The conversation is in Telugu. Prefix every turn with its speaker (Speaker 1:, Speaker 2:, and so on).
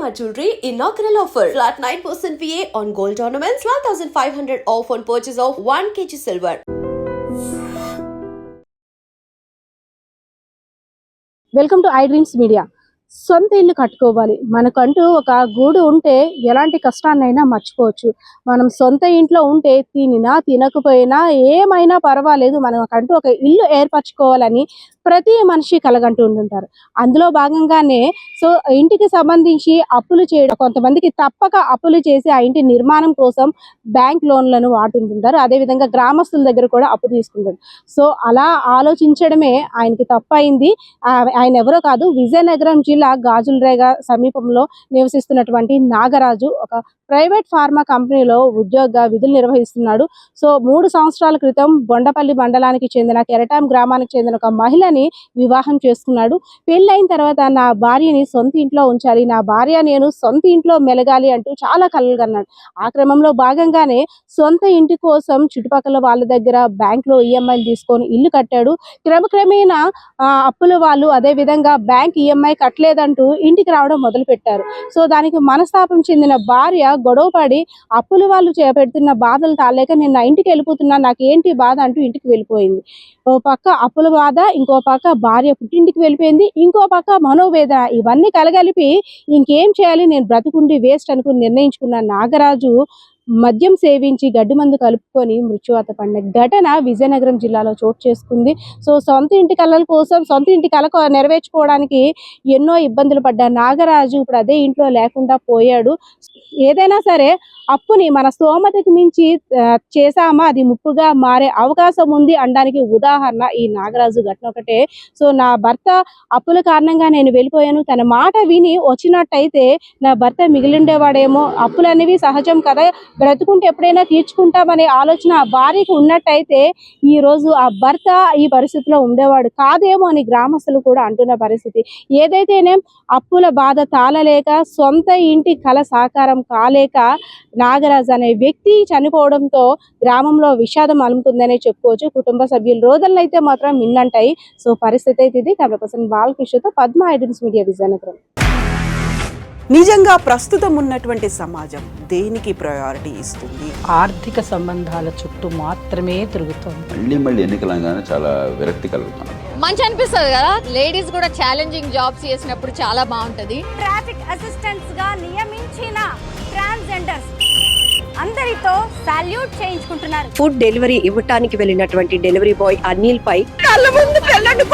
Speaker 1: Shalimar Jewelry inaugural offer. Flat 9% VA on gold ornaments, 12,500 off on purchase of 1 kg silver.
Speaker 2: Welcome to I dreams media. సొంత ఇల్లు కట్టుకోవాలి, మనకంటూ ఒక గూడు ఉంటే ఎలాంటి కష్టాన్నైనా మర్చిపోవచ్చు. మనం సొంత ఇంట్లో ఉంటే తినినా తినకపోయినా ఏమైనా పర్వాలేదు, మనకంటూ ఒక ఇల్లు ఏర్పరచుకోవాలని ప్రతి మనిషి కలగంటూ ఉంటుంటారు. అందులో భాగంగానే ఇంటికి సంబంధించి అప్పులు చేయడం, కొంతమందికి తప్పక అప్పులు చేసి ఆ ఇంటి నిర్మాణం కోసం బ్యాంక్ లోన్లను వాడుతుంటారు. అదేవిధంగా గ్రామస్తుల దగ్గర కూడా అప్పు తీసుకుంటారు. అలా ఆలోచించడమే ఆయనకి తప్పైంది. ఆయన ఎవరో కాదు, విజయనగరం జిల్లా గాజులరేగ సమీపంలో నివసిస్తున్నటువంటి నాగరాజు ఒక ప్రైవేట్ ఫార్మా కంపెనీలో ఉద్యోగ విధులు నిర్వహిస్తున్నాడు. 3 సంవత్సరాల క్రితం బొండపల్లి మండలానికి చెందిన కెరటాం గ్రామానికి చెందిన ఒక మహిళని వివాహం చేసుకున్నాడు. పెళ్ళైన తర్వాత నా భార్యని సొంత ఇంట్లో ఉంచాలి, నా భార్య నేను సొంత ఇంట్లో మెలగాలి అంటూ చాలా కలలు కన్నాడు. ఆ క్రమంలో భాగంగానే సొంత ఇంటి కోసం చుట్టుపక్కల వాళ్ళ దగ్గర బ్యాంకులో ఈఎంఐలు తీసుకొని ఇల్లు కట్టాడు. క్రమక్రమేణా అప్పుల వాళ్ళు అదేవిధంగా బ్యాంక్ ఈఎంఐ కట్టలేదంటూ ఇంటికి రావడం మొదలు పెట్టారు. దానికి మనస్తాపం చెందిన భార్య గొడవపడి అప్పుల వాళ్ళు చేపెడుతున్న బాధలు తాలేక నేను నా ఇంటికి వెళ్ళిపోతున్నా, నాకేంటి బాధ అంటూ ఇంటికి వెళ్ళిపోయింది. ఓ పక్క అప్పుల బాధ, ఇంకో పక్క భార్య పుట్టింటికి వెళ్ళిపోయింది, ఇంకో పక్క మనోవేదన. ఇవన్నీ కలగలిపి ఇంకేం చేయాలి, నేను బ్రతుకుండి వేస్ట్ అనుకుని నిర్ణయించుకున్న నాగరాజు మద్యం సేవించి గడ్డి మందు కలుపుకొని మృత్యువాత పడిన ఘటన విజయనగరం జిల్లాలో చోటు చేసుకుంది. సొంత ఇంటి కళల కోసం, సొంత ఇంటి కళ నెరవేర్చుకోవడానికి ఎన్నో ఇబ్బందులు పడ్డ నాగరాజు ఇప్పుడు అదే ఇంట్లో లేకుండా పోయాడు. ఏదైనా సరే అప్పుని మన స్తోమతకు మించి చేశామా అది ముప్పుగా మారే అవకాశం ఉంది అనడానికి ఉదాహరణ ఈ నాగరాజు ఘటన ఒకటే. నా భర్త అప్పుల కారణంగా నేను వెళ్ళిపోయాను, తన మాట విని వచ్చినట్టయితే నా భర్త మిగిలిండేవాడేమో, అప్పులు అనేవి సహజం కదా, బ్రతుకుంటే ఎప్పుడైనా తీర్చుకుంటామనే ఆలోచన ఆ భార్యకు ఉన్నట్టయితే ఈ రోజు ఆ భర్త ఈ పరిస్థితిలో ఉండేవాడు కాదేమో అని గ్రామస్తులు కూడా అంటున్న పరిస్థితి. ఏదైతేనే అప్పుల బాధ తాళలేక, సొంత ఇంటి కళ సాకారం కాలేక నాగరాజు అనే వ్యక్తి చనిపోవడంతో గ్రామంలో విషాదం అలుముతుందనే చెప్పుకోవచ్చు. కుటుంబ సభ్యుల రోజులను అయితే మాత్రం మిన్నంటాయి. పరిస్థితి అయితే ఇది. కెమెరా బాలకృష్ణతో Padma, I dreams media, Vizianagaram.
Speaker 3: నిజంగా ప్రస్తుతం ఉన్నటువంటి సమాజం దేనికి ప్రయారిటీ ఇస్తుంది?
Speaker 4: ఆర్థిక సంబంధాల చుట్టూ మాత్రమే తిరుగుతుంది.
Speaker 5: మళ్ళీ ఎన్నికలంగానే చాలా విరక్తి కలుగుతున్నాం.
Speaker 6: మంచి అనిపిస్తుంది కదా, లేడీస్ కూడా ఛాలెంజింగ్ జాబ్స్ చేసినప్పుడు చాలా బాగుంటది.
Speaker 7: ట్రాఫిక్ అసిస్టెంట్స్ గా నియమించిన ట్రాన్స్జెండర్స్ అందరితో సాల్యూట్ చేయించుకుంటున్నారు.
Speaker 8: ఫుడ్ డెలివరీ ఇవ్వటానికి వెళ్ళినటువంటి డెలివరీ బాయ్ అనిల్ పై
Speaker 3: కళ్ళ ముందు పెళ్ళండి